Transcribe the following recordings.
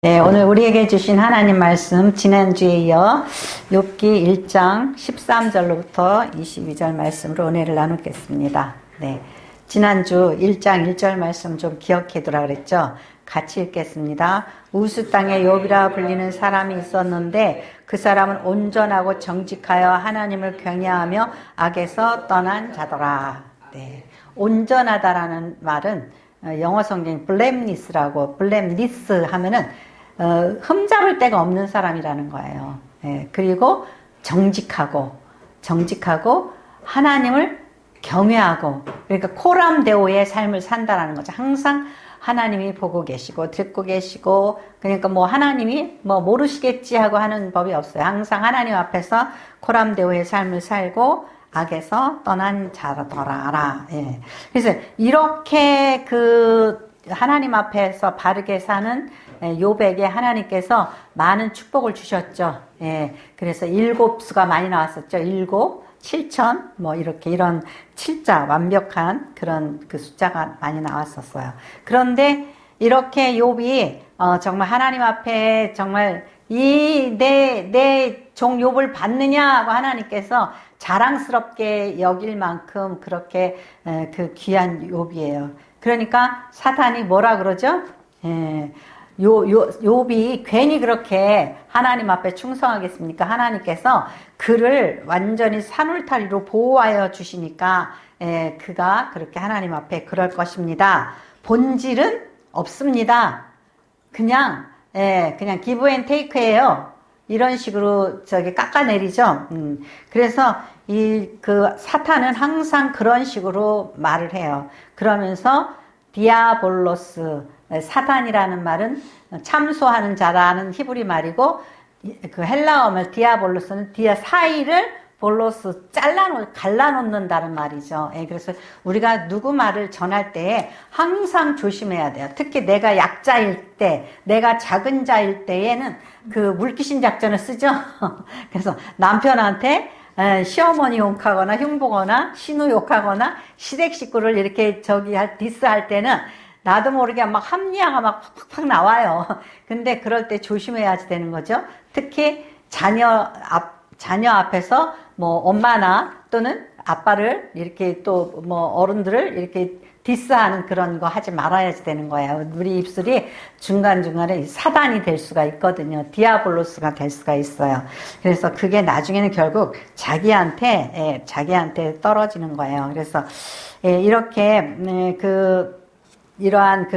네, 오늘 우리에게 주신 하나님 말씀 지난주에 이어 욥기 1장 13절로부터 22절 말씀으로 은혜를 나누겠습니다. 네, 지난주 1장 1절 말씀 좀 기억해 두라 그랬죠? 같이 읽겠습니다. 우스 땅에 욥이라 불리는 사람이 있었는데 그 사람은 온전하고 정직하여 하나님을 경외하며 악에서 떠난 자더라. 네, 온전하다라는 말은 영어 성경 블렘리스라고, 블렘리스 하면은 흠잡을 데가 없는 사람이라는 거예요. 예, 그리고 정직하고 하나님을 경외하고, 그러니까 코람데오의 삶을 산다라는 거죠. 항상 하나님이 보고 계시고 듣고 계시고, 그러니까 뭐 하나님이 뭐 모르시겠지 하고 하는 법이 없어요. 항상 하나님 앞에서 코람데오의 삶을 살고 악에서 떠난 자더라. 예. 그래서 이렇게 그 하나님 앞에서 바르게 사는 욥에게 하나님께서 많은 축복을 주셨죠. 예. 그래서 7수가 많이 나왔었죠. 7, 7천, 뭐 이렇게 이런 7자 완벽한 그런 그 숫자가 많이 나왔었어요. 그런데 이렇게 욥이 정말 하나님 앞에 정말 내 종 욥을 받느냐고 하나님께서 자랑스럽게 여길 만큼 그렇게 그 귀한 욥이에요. 그러니까 사탄이 뭐라 그러죠? 욥이 괜히 그렇게 하나님 앞에 충성하겠습니까? 하나님께서 그를 완전히 산울타리로 보호하여 주시니까 그가 그렇게 하나님 앞에 그럴 것입니다. 본질은 없습니다. 그냥 기브 앤 테이크예요. 이런 식으로 깎아내리죠. 그래서 그 사탄은 항상 그런 식으로 말을 해요. 그러면서 디아볼로스, 사탄이라는 말은 참소하는 자라는 히브리 말이고, 그 헬라어 말 디아볼로스는 디아 사이를 볼로스 갈라놓는다는 말이죠. 그래서 우리가 누구 말을 전할 때 항상 조심해야 돼요. 특히 내가 약자일 때, 내가 작은 자일 때에는 그 물귀신 작전을 쓰죠. 그래서 남편한테 시어머니 욕하거나 흉보거나 신우 욕하거나 시댁 식구를 이렇게 디스할 때는 나도 모르게 막 합리화가 막 팍팍 나와요. 근데 그럴 때 조심해야 되는 거죠. 특히 자녀 앞에서 뭐 엄마나 또는 아빠를 이렇게 또 뭐 어른들을 이렇게 디스하는 그런 거 하지 말아야 되는 거예요. 우리 입술이 중간중간에 사단이 될 수가 있거든요. 디아볼로스가 될 수가 있어요. 그래서 그게 나중에는 결국 자기한테 떨어지는 거예요. 그래서 이렇게 이러한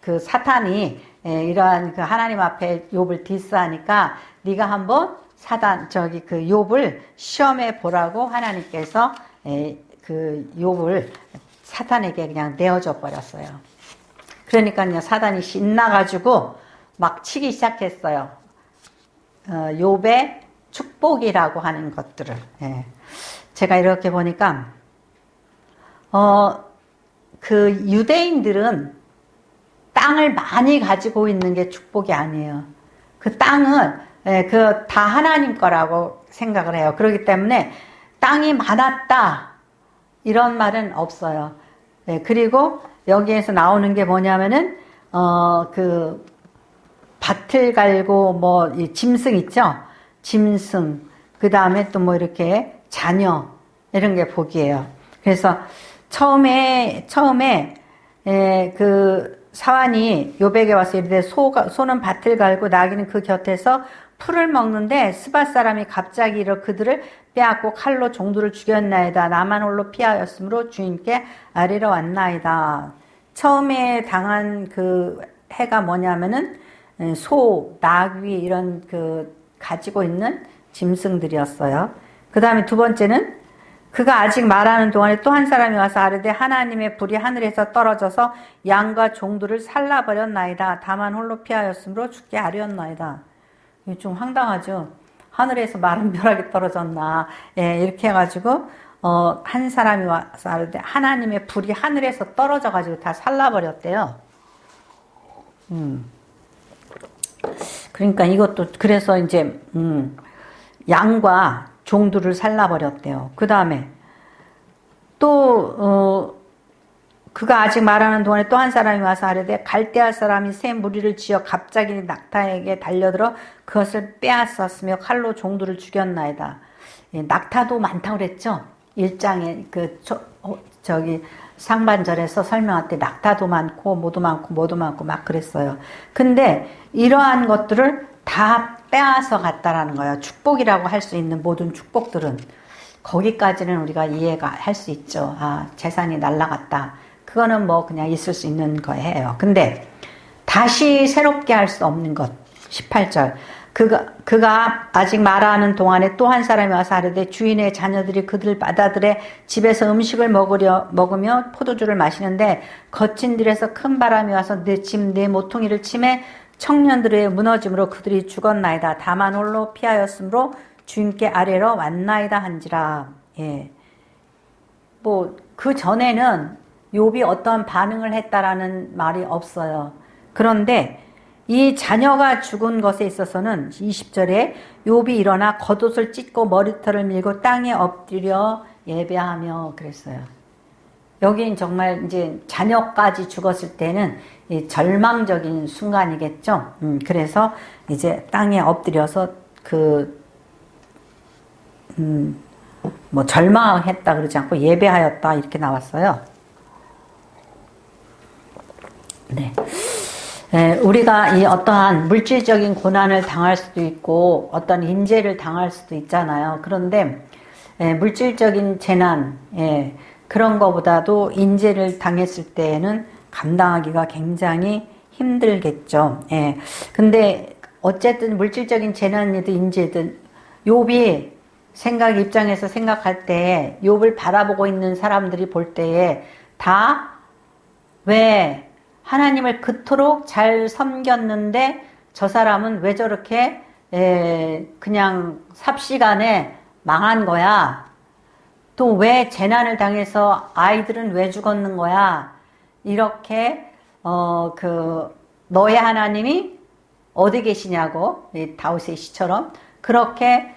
그 사탄이 이러한 그 하나님 앞에 욥을 디스하니까 네가 한번 그 욥을 시험해 보라고 하나님께서 그 욥을 사탄에게 그냥 내어줘 버렸어요. 그러니까요, 사단이 신나가지고 막 치기 시작했어요. 욥의 축복이라고 하는 것들을. 제가 이렇게 보니까 그 유대인들은 땅을 많이 가지고 있는 게 축복이 아니에요. 그 땅은 그 다 하나님 거라고 생각을 해요. 그렇기 때문에 땅이 많았다 이런 말은 없어요. 그리고 여기에서 나오는 게 뭐냐면은 그 밭을 갈고 뭐 이 짐승 있죠? 짐승, 그 다음에 또 뭐 이렇게 자녀 이런 게 복이에요. 그래서 처음에 그 사환이 욥에게 와서 이르되 소는 밭을 갈고 나귀는 그 곁에서 풀을 먹는데 스밧 사람이 갑자기 일어 그들을 빼앗고 칼로 종들을 죽였나이다. 나만 홀로 피하였으므로 주인께 아뢰러 왔나이다. 처음에 당한 그 해가 뭐냐면은 소, 나귀 이런 그 가지고 있는 짐승들이었어요. 그 다음에 두 번째는 그가 아직 말하는 동안에 또 한 사람이 와서 아뢰되 하나님의 불이 하늘에서 떨어져서 양과 종들을 살라버렸나이다. 다만 홀로 피하였으므로 죽게 하려었나이다. 이게 좀 황당하죠. 하늘에서 마른 벼락이 떨어졌나. 이렇게 해가지고 한 사람이 와서 아뢰되 하나님의 불이 하늘에서 떨어져가지고 다 살라버렸대요. 그러니까 이것도 그래서 이제 양과 종들을 살라버렸대요. 그 다음에 또 그가 아직 말하는 동안에 또 한 사람이 와서 아뢰되 갈대아 사람이 새 무리를 지어 갑자기 낙타에게 달려들어 그것을 빼앗았으며 칼로 종들을 죽였나이다. 예, 낙타도 많다고 그랬죠. 1장에 저기 상반절에서 설명할 때 낙타도 많고 모두 많고 막 그랬어요. 근데 이러한 것들을 다 빼앗아 갔다라는 거예요. 축복이라고 할 수 있는 모든 축복들은 거기까지는 우리가 이해가 할 수 있죠. 아, 재산이 날라갔다. 그거는 뭐 그냥 있을 수 있는 거예요. 근데 다시 새롭게 할 수 없는 것. 18절. 그가 아직 말하는 동안에 또 한 사람이 와서 하려되 주인의 자녀들이 그들 바다들의 집에서 음식을 먹으며 포도주를 마시는데 거친 들에서 큰 바람이 와서 내 집 내 모퉁이를 치매 청년들의 무너짐으로 그들이 죽었나이다. 다만 홀로 피하였으므로 주인께 아뢰러 왔나이다 한지라. 예. 뭐 그 전에는 욥이 어떤 반응을 했다라는 말이 없어요. 그런데 이 자녀가 죽은 것에 있어서는 20절에 욥이 일어나 겉옷을 찢고 머리털을 밀고 땅에 엎드려 예배하며 그랬어요. 여긴 정말 이제 자녀까지 죽었을 때는 절망적인 순간이겠죠. 그래서 이제 땅에 엎드려서 뭐 절망했다 그러지 않고 예배하였다 이렇게 나왔어요. 네. 우리가 이 어떠한 물질적인 고난을 당할 수도 있고 어떤 인재를 당할 수도 있잖아요. 그런데 물질적인 재난 그런 거보다도 인재를 당했을 때에는 감당하기가 굉장히 힘들겠죠. 근데 어쨌든 물질적인 재난이든 인재든 욥이 입장에서 생각할 때 욥을 바라보고 있는 사람들이 볼 때에 다 왜 하나님을 그토록 잘 섬겼는데 저 사람은 왜 저렇게 그냥 삽시간에 망한 거야? 또 왜 재난을 당해서 아이들은 왜 죽었는 거야? 이렇게 너의 하나님이 어디 계시냐고 다윗의 시처럼 그렇게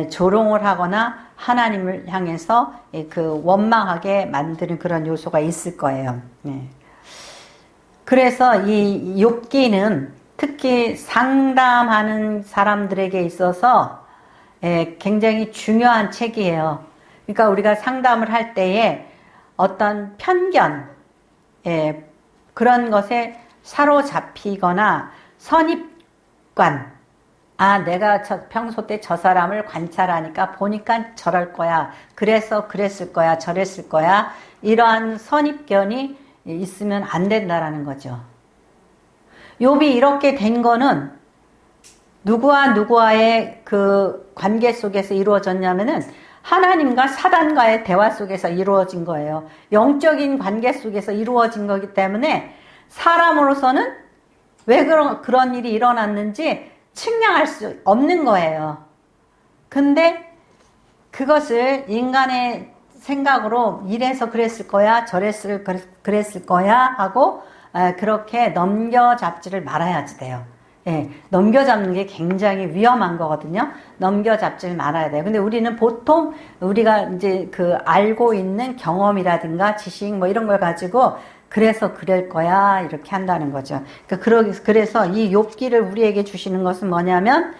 조롱을 하거나 하나님을 향해서 원망하게 만드는 그런 요소가 있을 거예요. 그래서 이 욥기는 특히 상담하는 사람들에게 있어서 굉장히 중요한 책이에요. 그러니까 우리가 상담을 할 때에 어떤 편견 그런 것에 사로잡히거나 선입관 내가 평소 때 저 사람을 관찰하니까 보니까 저럴 거야. 그래서 그랬을 거야. 저랬을 거야. 이러한 선입견이 있으면 안 된다라는 거죠. 욥이 이렇게 된 거는 누구와 누구와의 그 관계 속에서 이루어졌냐면은 하나님과 사단과의 대화 속에서 이루어진 거예요. 영적인 관계 속에서 이루어진 거기 때문에 사람으로서는 왜 그런 일이 일어났는지 측량할 수 없는 거예요. 근데 그것을 인간의 생각으로 이래서 그랬을 거야, 그랬을 거야 하고 그렇게 넘겨잡지를 말아야지 돼요. 넘겨잡는 게 굉장히 위험한 거거든요. 넘겨잡지를 말아야 돼요. 근데 우리는 보통 우리가 이제 알고 있는 경험이라든가 지식 뭐 이런 걸 가지고 그래서 그럴 거야 이렇게 한다는 거죠. 그래서 이 욥기를 우리에게 주시는 것은 뭐냐면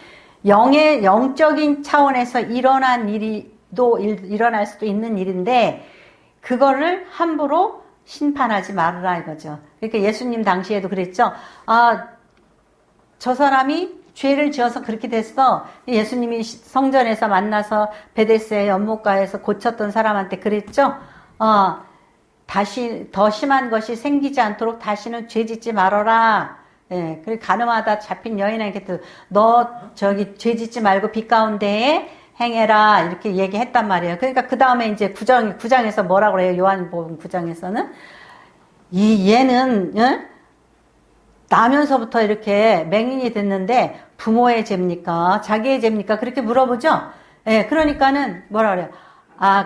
영적인 차원에서 일어난 일이도 일어날 수도 있는 일인데 그거를 함부로 심판하지 말으라 이거죠. 그러니까 예수님 당시에도 그랬죠. 저 사람이 죄를 지어서 그렇게 됐어. 예수님이 성전에서 만나서 베데스의 연못가에서 고쳤던 사람한테 그랬죠. 다시 더 심한 것이 생기지 않도록 다시는 죄 짓지 말아라. 그리고 가늠하다 잡힌 여인에게 너 죄 짓지 말고 빛 가운데에 행해라 이렇게 얘기했단 말이에요. 그러니까 그 다음에 이제 9장에서 뭐라고 그래요? 요한복음 9장에서는 얘는 나면서부터 이렇게 맹인이 됐는데 부모의 죄입니까? 자기의 죄입니까? 그렇게 물어보죠. 그러니까는 뭐라 그래요?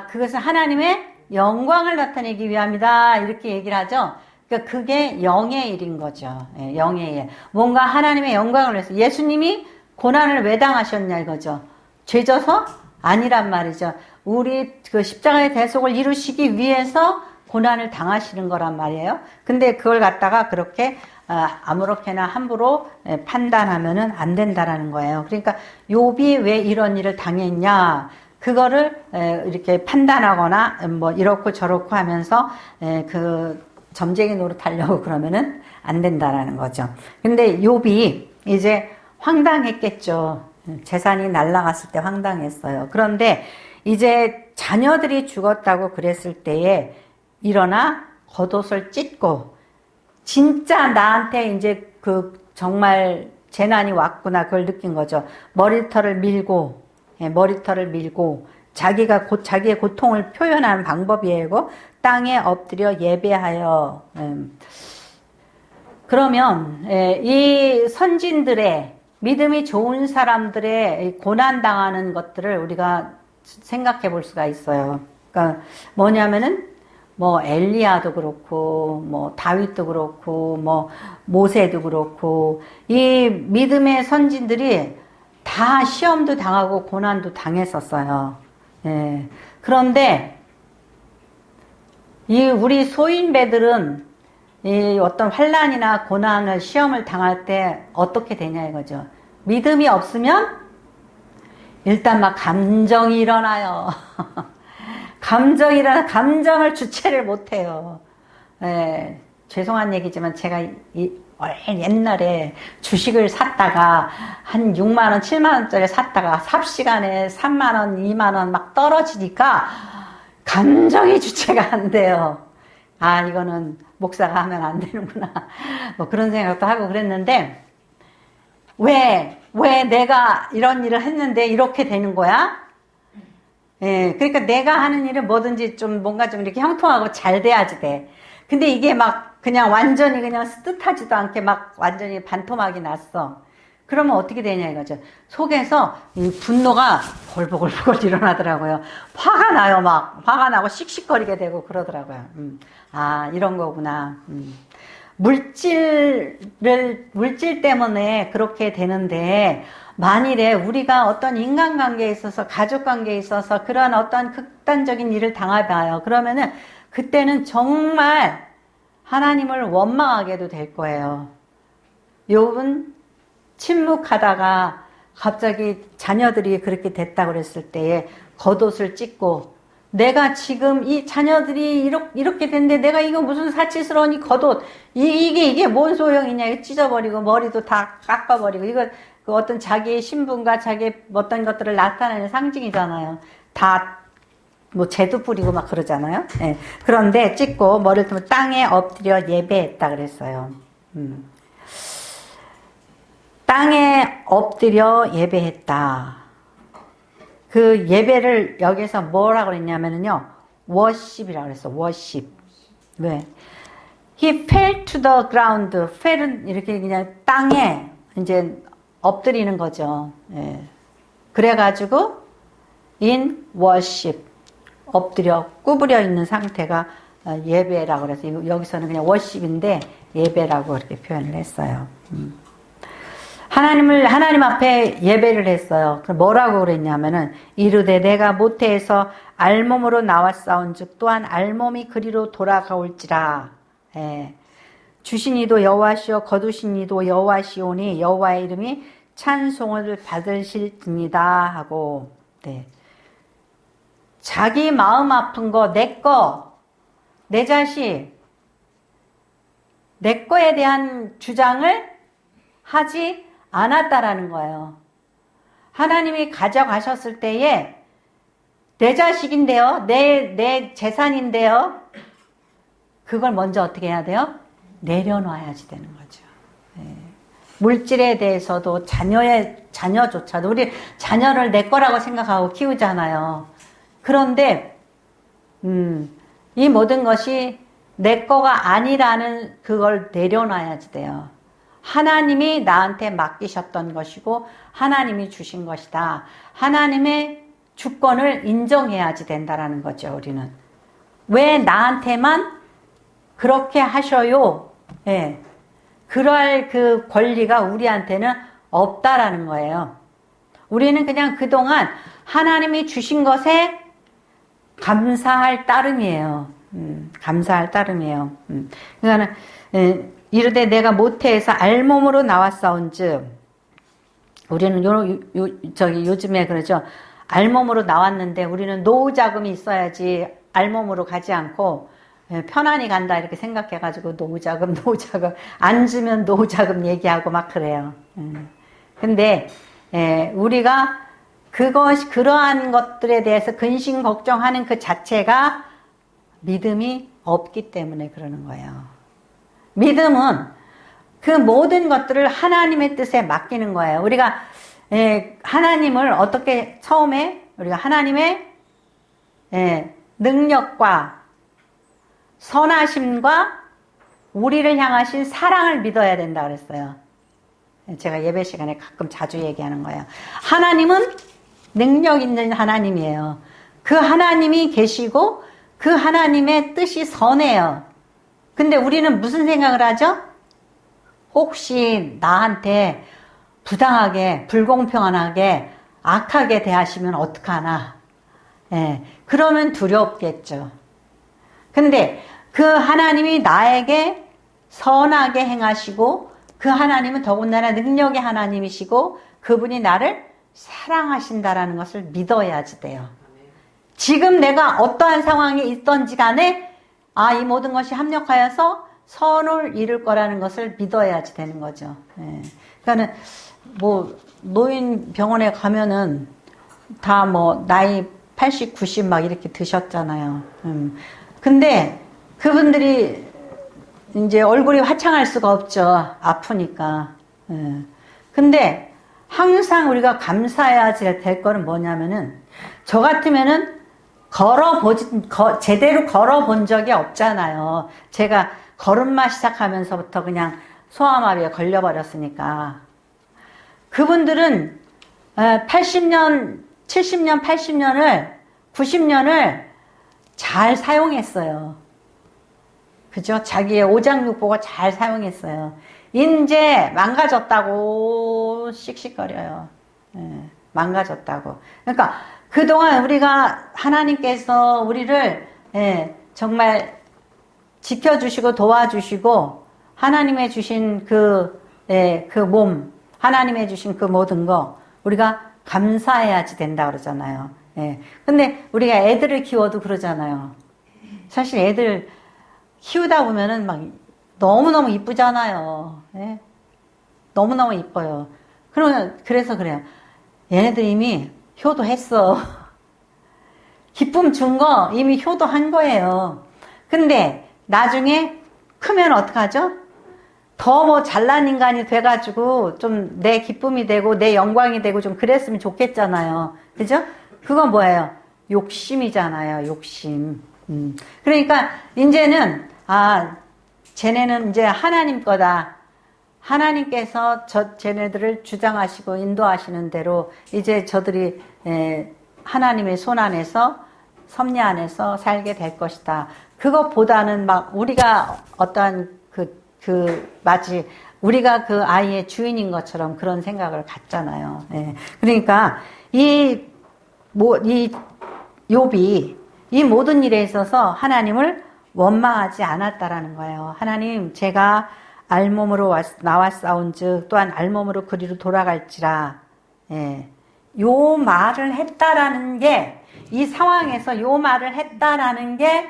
그것은 하나님의 영광을 나타내기 위함이다 이렇게 얘기를 하죠. 그러니까 그게 영의 일인 거죠. 영의 일. 뭔가 하나님의 영광을 위해서 예수님이 고난을 왜 당하셨냐 이거죠. 죄져서 아니란 말이죠. 우리 그 십자가의 대속을 이루시기 위해서 고난을 당하시는 거란 말이에요. 근데 그걸 갖다가 그렇게 아무렇게나 함부로 판단하면은 안 된다라는 거예요. 그러니까 욥이 왜 이런 일을 당했냐, 그거를 이렇게 판단하거나 뭐 이렇고 저렇고 하면서 그 점쟁이 노릇하려고 그러면은 안 된다라는 거죠. 근데 욥이 이제 황당했겠죠. 재산이 날아갔을 때 황당했어요. 그런데 이제 자녀들이 죽었다고 그랬을 때에 일어나 겉옷을 찢고, 진짜 나한테 이제 그 정말 재난이 왔구나 그걸 느낀 거죠. 머리털을 밀고 자기의 고통을 표현하는 방법이고, 땅에 엎드려 예배하여. 그러면 이 선진들의, 믿음이 좋은 사람들의 고난 당하는 것들을 우리가 생각해 볼 수가 있어요. 그러니까 뭐냐면은 뭐 엘리야도 그렇고 뭐 다윗도 그렇고 뭐 모세도 그렇고, 이 믿음의 선진들이 다 시험도 당하고 고난도 당했었어요. 그런데 이 우리 소인배들은 이 어떤 환난이나 고난을, 시험을 당할 때 어떻게 되냐 이거죠. 믿음이 없으면 일단 막 감정이 일어나요. 감정을 주체를 못해요. 죄송한 얘기지만 제가 옛날에 주식을 샀다가 한 6만원, 7만원짜리 샀다가 삽시간에 3만원, 2만원 막 떨어지니까 감정이 주체가 안 돼요. 아, 이거는 목사가 하면 안 되는구나. 뭐 그런 생각도 하고 그랬는데, 왜 내가 이런 일을 했는데 이렇게 되는 거야? 그러니까 내가 하는 일은 뭐든지 좀 뭔가 좀 이렇게 형통하고 잘 돼야지 돼. 근데 이게 막 그냥 완전히 그냥 뜻하지도 않게 막 완전히 반토막이 났어. 그러면 어떻게 되냐 이거죠. 속에서 이 분노가 벌벅벌벅 일어나더라고요. 화가 나요. 막 화가 나고 씩씩거리게 되고 그러더라고요. 아, 이런 거구나. 물질 때문에 그렇게 되는데, 만일에 우리가 어떤 인간관계에 있어서, 가족관계에 있어서 그런 어떤 극단적인 일을 당해봐요. 그러면은 그때는 정말 하나님을 원망하게도 될 거예요. 욥은 침묵하다가 갑자기 자녀들이 그렇게 됐다고 그랬을 때에 겉옷을 찢고, 내가 지금 이 자녀들이 이렇게 됐는데 내가 이거 무슨 사치스러운 겉옷, 이게 뭔 소용이냐, 이거 찢어버리고 머리도 다 깎아버리고, 이거 그 어떤 자기의 신분과 자기의 어떤 것들을 나타내는 상징이잖아요. 다 뭐 재도 뿌리고 막 그러잖아요. 그런데 찢고 머리를 뜨면 땅에 엎드려 예배했다 그랬어요. 땅에 엎드려 예배했다. 그 예배를 여기서 뭐라고 그랬냐면요, worship이라고 그랬어. worship. 왜? He fell to the ground. fell은 이렇게 그냥 땅에 이제 엎드리는 거죠. 그래가지고 in worship, 엎드려 구부려 있는 상태가 예배라고 그래서 여기서는 그냥 worship인데 예배라고 그렇게 표현을 했어요. 하나님 앞에 예배를 했어요. 그럼 뭐라고 그랬냐면은, 이르되 내가 모태에서 알몸으로 나왔사온즉 또한 알몸이 그리로 돌아가올지라. 주신 이도 여호와시오 거두신 이도 여호와시오니 여호와의 이름이 찬송을 받으실지니다 하고. 자기 마음 아픈 거, 내 자식, 내 거에 대한 주장을 하지 않았다라는 거예요. 하나님이 가져가셨을 때에 내 자식인데요, 내 재산인데요, 그걸 먼저 어떻게 해야 돼요? 내려놔야지 되는 거죠. 물질에 대해서도 자녀조차도, 우리 자녀를 내 거라고 생각하고 키우잖아요. 그런데 이 모든 것이 내 거가 아니라는 그걸 내려놔야지 돼요. 하나님이 나한테 맡기셨던 것이고 하나님이 주신 것이다. 하나님의 주권을 인정해야지 된다라는 거죠. 우리는 왜 나한테만 그렇게 하셔요? 그럴 그 권리가 우리한테는 없다라는 거예요. 우리는 그냥 그동안 하나님이 주신 것에 감사할 따름이에요. 감사할 따름이에요. 그러니까는 이르되 내가 모태에서 알몸으로 나왔사온즉, 우리는 요즘에 그러죠. 알몸으로 나왔는데 우리는 노후 자금이 있어야지 알몸으로 가지 않고 편안히 간다 이렇게 생각해가지고 노후 자금 안 주면 노후 자금 얘기하고 막 그래요. 근데 우리가 그러한 것들에 대해서 근심 걱정하는 그 자체가 믿음이 없기 때문에 그러는 거예요. 믿음은 그 모든 것들을 하나님의 뜻에 맡기는 거예요. 우리가 하나님을 어떻게 처음에 우리가 하나님의 능력과 선하심과 우리를 향하신 사랑을 믿어야 된다 그랬어요. 제가 예배 시간에 가끔 자주 얘기하는 거예요. 하나님은 능력 있는 하나님이에요. 그 하나님이 계시고 그 하나님의 뜻이 선해요. 근데 우리는 무슨 생각을 하죠? 혹시 나한테 부당하게, 불공평하게, 악하게 대하시면 어떡하나? 그러면 두렵겠죠. 근데 그 하나님이 나에게 선하게 행하시고 그 하나님은 더군다나 능력의 하나님이시고 그분이 나를 사랑하신다라는 것을 믿어야지 돼요. 지금 내가 어떠한 상황에 있던지 간에 이 모든 것이 합력하여서 선을 이룰 거라는 것을 믿어야지 되는 거죠. 그러니까는 노인 병원에 가면은 다 나이 80, 90 막 이렇게 드셨잖아요. 근데 그분들이 이제 얼굴이 화창할 수가 없죠. 아프니까. 근데 항상 우리가 감사해야 될 거는 뭐냐면은, 저 같으면은 제대로 걸어본 적이 없잖아요. 제가 걸음마 시작하면서부터 그냥 소아마비에 걸려버렸으니까. 그분들은 80년, 70년, 80년을, 90년을 잘 사용했어요. 그죠? 자기의 오장육부가 잘 사용했어요. 이제 망가졌다고 씩씩거려요. 망가졌다고. 그러니까 그동안 우리가 하나님께서 우리를 정말 지켜주시고 도와주시고 하나님의 주신 그 몸, 하나님의 주신 그 모든 거 우리가 감사해야지 된다 그러잖아요. 근데 우리가 애들을 키워도 그러잖아요. 사실 애들 키우다 보면은 막 너무너무 이쁘잖아요. 너무너무 이뻐요. 그래서 그래요. 얘네들 이미 효도했어. 기쁨 준 거 이미 효도한 거예요. 근데 나중에 크면 어떡하죠? 더 잘난 인간이 돼가지고 좀 내 기쁨이 되고 내 영광이 되고 좀 그랬으면 좋겠잖아요. 그죠? 그건 뭐예요? 욕심이잖아요. 욕심. 그러니까 이제는 쟤네는 이제 하나님 거다. 하나님께서 쟤네들을 주장하시고 인도하시는 대로 이제 저들이 하나님의 손 안에서 섭리 안에서 살게 될 것이다. 그것보다는 막 우리가 어떠한 마치 우리가 그 아이의 주인인 것처럼 그런 생각을 갖잖아요. 그러니까 이 욥이 이 모든 일에 있어서 하나님을 원망하지 않았다라는 거예요. 하나님, 제가 알몸으로 나왔사온즉 또한 알몸으로 그리로 돌아갈지라. 요 말을 했다라는 게, 이 상황에서 요 말을 했다라는 게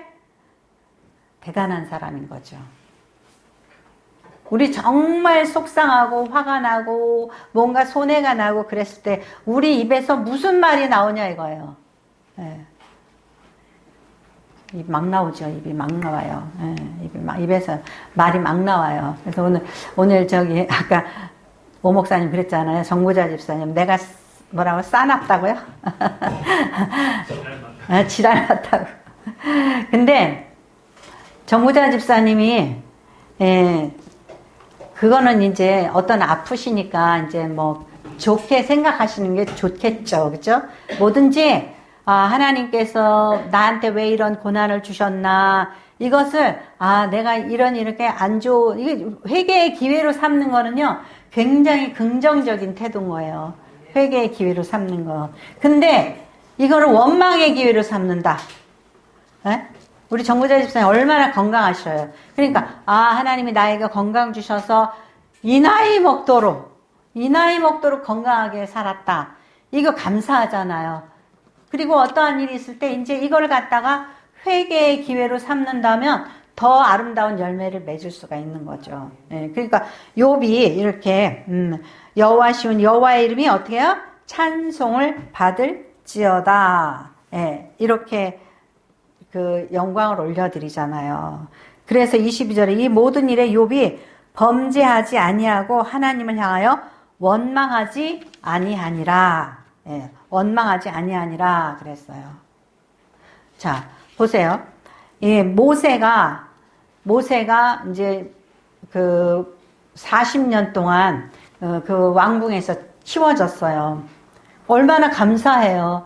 대단한 사람인 거죠. 우리 정말 속상하고 화가 나고 뭔가 손해가 나고 그랬을 때 우리 입에서 무슨 말이 나오냐 이거예요. 입 막 나오죠. 입이 막 나와요. 입에서 말이 막 나와요. 그래서 오늘 저기 아까 오 목사님 그랬잖아요. 정부자 집사님 내가 뭐라고 싸놨다고요? 지랄 났다고. 근데 정부자 집사님이 그거는 이제 어떤 아프시니까 이제 뭐 좋게 생각하시는 게 좋겠죠. 그죠? 뭐든지 하나님께서 나한테 왜 이런 고난을 주셨나, 이것을 내가 이렇게 안 좋은, 이게 회개의 기회로 삼는 거는요 굉장히 긍정적인 태도인 거예요. 회개의 기회로 삼는 거. 근데 이거를 원망의 기회로 삼는다. 우리 정부자 집사님 얼마나 건강하셔요. 그러니까 하나님이 나에게 건강 주셔서 이 나이 먹도록 건강하게 살았다. 이거 감사하잖아요. 그리고 어떠한 일이 있을 때 이제 이걸 갖다가 회개의 기회로 삼는다면 더 아름다운 열매를 맺을 수가 있는 거죠. 예, 그러니까 욥이 이렇게 여호와시온 여호와의 이름이 어떻게 해요? 찬송을 받을지어다. 예, 이렇게 그 영광을 올려드리잖아요. 그래서 22절에 이 모든 일에 욥이 범죄하지 아니하고 하나님을 향하여 원망하지 아니하니라. 예, 원망하지 아니하니라 그랬어요. 자, 보세요. 예, 모세가 이제 그 40년 동안 그 왕궁에서 키워졌어요. 얼마나 감사해요.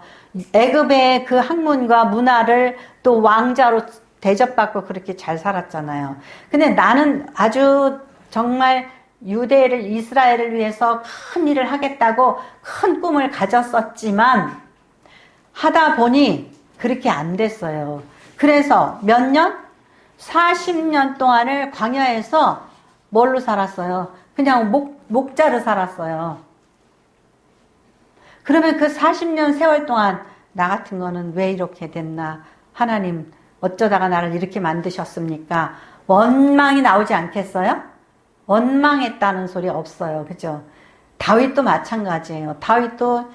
애굽의 그 학문과 문화를 또 왕자로 대접받고 그렇게 잘 살았잖아요. 근데 나는 아주 정말 유대를, 이스라엘을 위해서 큰 일을 하겠다고 큰 꿈을 가졌었지만 하다 보니 그렇게 안 됐어요. 그래서 몇 년? 40년 동안을 광야에서 뭘로 살았어요? 그냥 목자로 살았어요. 그러면 그 40년 세월 동안 나 같은 거는 왜 이렇게 됐나? 하나님 어쩌다가 나를 이렇게 만드셨습니까? 원망이 나오지 않겠어요? 원망했다는 소리 없어요. 그죠? 다윗도 마찬가지예요. 다윗도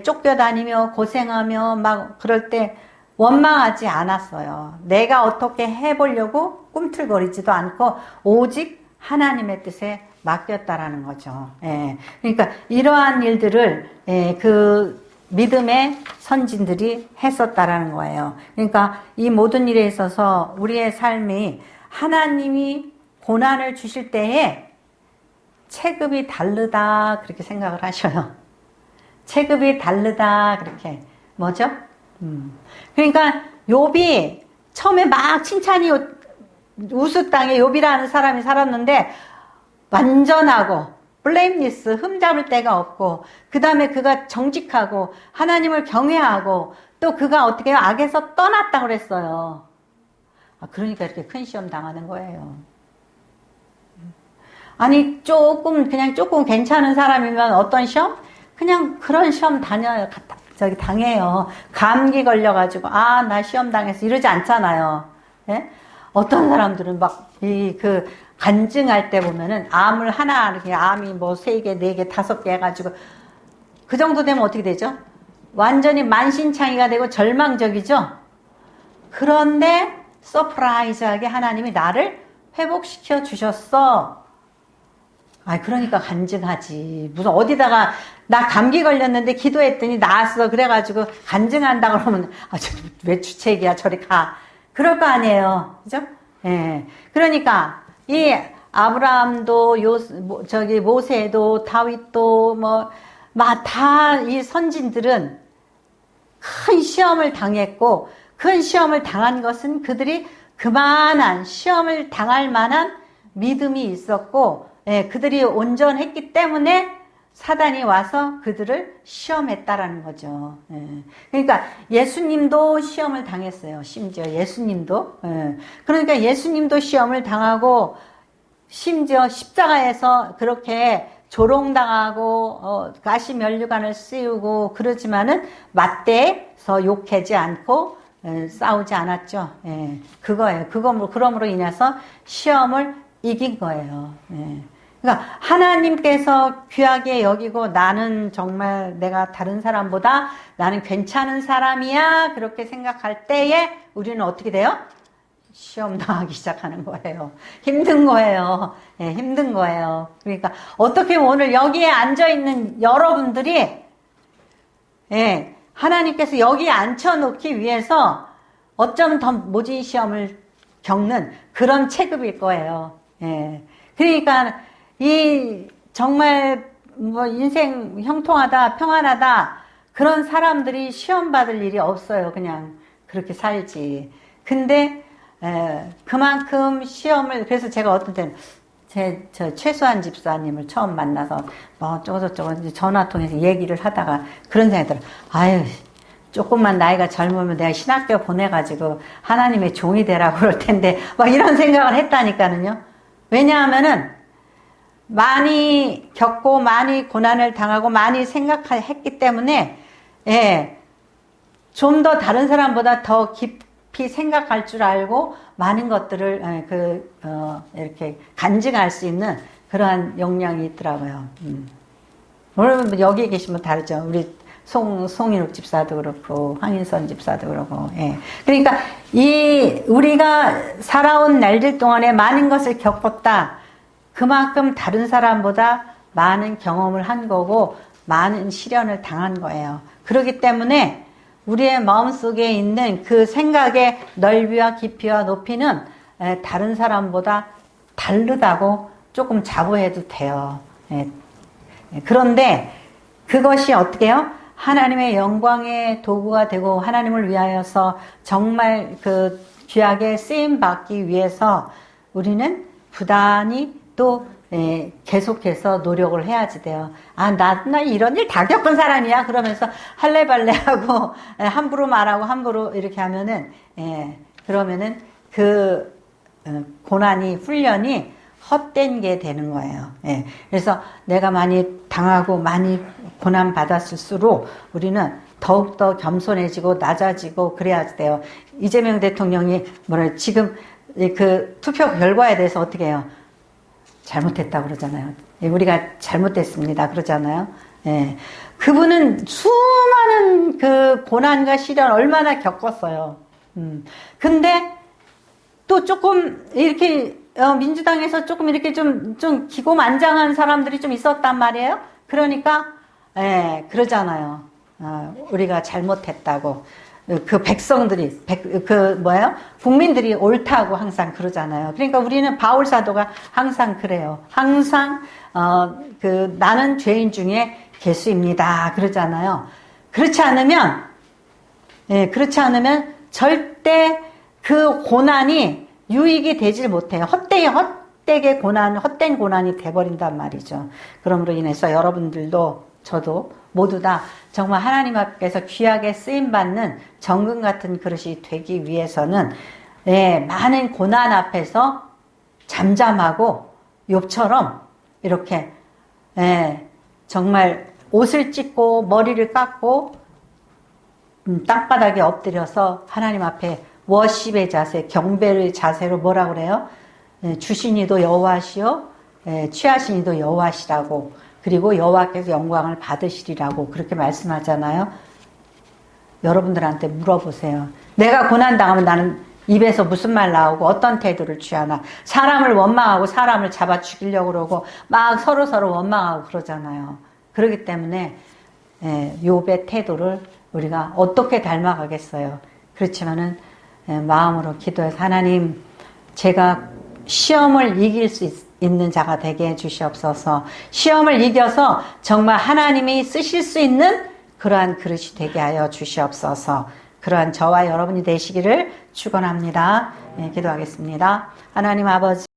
쫓겨다니며 고생하며 막 그럴 때 원망하지 않았어요. 내가 어떻게 해보려고 꿈틀거리지도 않고 오직 하나님의 뜻에 맡겼다라는 거죠. 그러니까 이러한 일들을 그 믿음의 선진들이 했었다라는 거예요. 그러니까 이 모든 일에 있어서 우리의 삶이 하나님이 고난을 주실 때에 체급이 다르다 그렇게 생각을 하셔요. 체급이 다르다 그렇게 뭐죠? 그러니까 욥이 처음에 막 칭찬이 우스 땅에 욥이라는 사람이 살았는데 완전하고 블레임리스 흠잡을 데가 없고 그 다음에 그가 정직하고 하나님을 경외하고 또 그가 어떻게 해요? 악에서 떠났다고 그랬어요. 그러니까 이렇게 큰 시험 당하는 거예요. 아니 조금 괜찮은 사람이면 어떤 시험? 그냥 그런 시험 당해요. 감기 걸려가지고 나 시험 당했어 이러지 않잖아요. 예? 어떤 사람들은 막 간증할 때 보면은 암을 하나 이렇게 암이 뭐 3개, 4개, 5개 해가지고 그 정도 되면 어떻게 되죠? 완전히 만신창이가 되고 절망적이죠. 그런데 서프라이즈하게 하나님이 나를 회복시켜 주셨어. 그러니까 간증하지. 무슨 어디다가 나 감기 걸렸는데 기도했더니 나았어. 그래가지고 간증한다 그러면 왜 주책이야 저리 가. 그럴 거 아니에요. 그죠? 예. 그러니까 이 아브라함도 모세도 다윗도 다 이 선진들은 큰 시험을 당했고 큰 시험을 당한 것은 그들이 그만한 시험을 당할 만한 믿음이 있었고 그들이 온전했기 때문에 사단이 와서 그들을 시험했다라는 거죠. 그러니까 예수님도 시험을 당했어요. 심지어 예수님도. 그러니까 예수님도 시험을 당하고 심지어 십자가에서 그렇게 조롱당하고 가시면류관을 씌우고 그러지만은 맞대서 욕하지 않고 싸우지 않았죠. 그거예요. 그러므로 인해서 시험을 이긴 거예요. 그러니까 하나님께서 귀하게 여기고 나는 정말 내가 다른 사람보다 나는 괜찮은 사람이야 그렇게 생각할 때에 우리는 어떻게 돼요? 시험 당하기 시작하는 거예요. 힘든 거예요. 힘든 거예요. 그러니까 어떻게 오늘 여기에 앉아있는 여러분들이 하나님께서 여기에 앉혀놓기 위해서 어쩌면 더 모진 시험을 겪는 그런 체급일 거예요. 그러니까 정말 인생 형통하다 평안하다 그런 사람들이 시험 받을 일이 없어요. 그냥 그렇게 살지. 근데 그만큼 시험을 그래서 제가 어떤 때는 저 최수환 집사님을 처음 만나서 저거 전화 통해서 얘기를 하다가 그런 생각이 들어요. 조금만 나이가 젊으면 내가 신학교 보내가지고 하나님의 종이 되라고 그럴 텐데 막 이런 생각을 했다니까는요. 왜냐하면은 많이 겪고 많이 고난을 당하고 많이 생각했기 때문에 예, 좀 더 다른 사람보다 더 깊이 생각할 줄 알고 많은 것들을 이렇게 간증할 수 있는 그러한 역량이 있더라고요. 물론 여기 계시면 다르죠. 우리 송인욱 집사도 그렇고 황인선 집사도 그렇고 예. 그러니까 우리가 살아온 날들 동안에 많은 것을 겪었다. 그만큼 다른 사람보다 많은 경험을 한 거고 많은 시련을 당한 거예요. 그렇기 때문에 우리의 마음속에 있는 그 생각의 넓이와 깊이와 높이는 다른 사람보다 다르다고 조금 자부해도 돼요. 그런데 그것이 어떻게 해요? 하나님의 영광의 도구가 되고 하나님을 위하여서 정말 그 귀하게 쓰임 받기 위해서 우리는 부단히 또 계속해서 노력을 해야지 돼요. 아, 나 이런 일 다 겪은 사람이야. 그러면서 할래발래하고 함부로 말하고 함부로 이렇게 하면은 그러면은 그 고난이 훈련이 헛된 게 되는 거예요. 그래서 내가 많이 당하고 많이 고난 받았을수록 우리는 더욱더 겸손해지고 낮아지고 그래야 돼요. 이재명 대통령이 지금 그 투표 결과에 대해서 어떻게 해요? 잘못했다고 그러잖아요. 우리가 잘못됐습니다. 그러잖아요. 그분은 수많은 그 고난과 시련 얼마나 겪었어요. 근데 또 조금 이렇게 민주당에서 조금 이렇게 좀 기고만장한 사람들이 좀 있었단 말이에요. 그러니까 그러잖아요. 우리가 잘못했다고. 그 백성들이 국민들이 옳다고 항상 그러잖아요. 그러니까 우리는 바울 사도가 항상 그래요. 항상 나는 죄인 중에 개수입니다. 그러잖아요. 그렇지 않으면 절대 그 고난이 유익이 되질 못해요. 헛된 고난이 돼버린단 말이죠. 그러므로 인해서 여러분들도 저도 모두 다 정말 하나님 앞에서 귀하게 쓰임받는 정금 같은 그릇이 되기 위해서는 많은 고난 앞에서 잠잠하고 욥처럼 이렇게 정말 옷을 찢고 머리를 깎고 땅바닥에 엎드려서 하나님 앞에 워십의 자세, 경배의 자세로 뭐라 그래요? 주시니도 여호와시요, 취하시니도 여호와시라고, 그리고 여호와께서 영광을 받으시리라고 그렇게 말씀하잖아요. 여러분들한테 물어보세요. 내가 고난당하면 나는 입에서 무슨 말 나오고 어떤 태도를 취하나. 사람을 원망하고 사람을 잡아 죽이려고 그러고 막 서로 원망하고 그러잖아요. 그렇기 때문에 욥의 태도를 우리가 어떻게 닮아가겠어요. 그렇지만은 마음으로 기도해서 하나님, 제가 시험을 이길 수 있는 자가 되게 해주시옵소서. 시험을 이겨서 정말 하나님이 쓰실 수 있는 그러한 그릇이 되게 하여 주시옵소서. 그러한 저와 여러분이 되시기를 축원합니다. 기도하겠습니다. 하나님 아버지,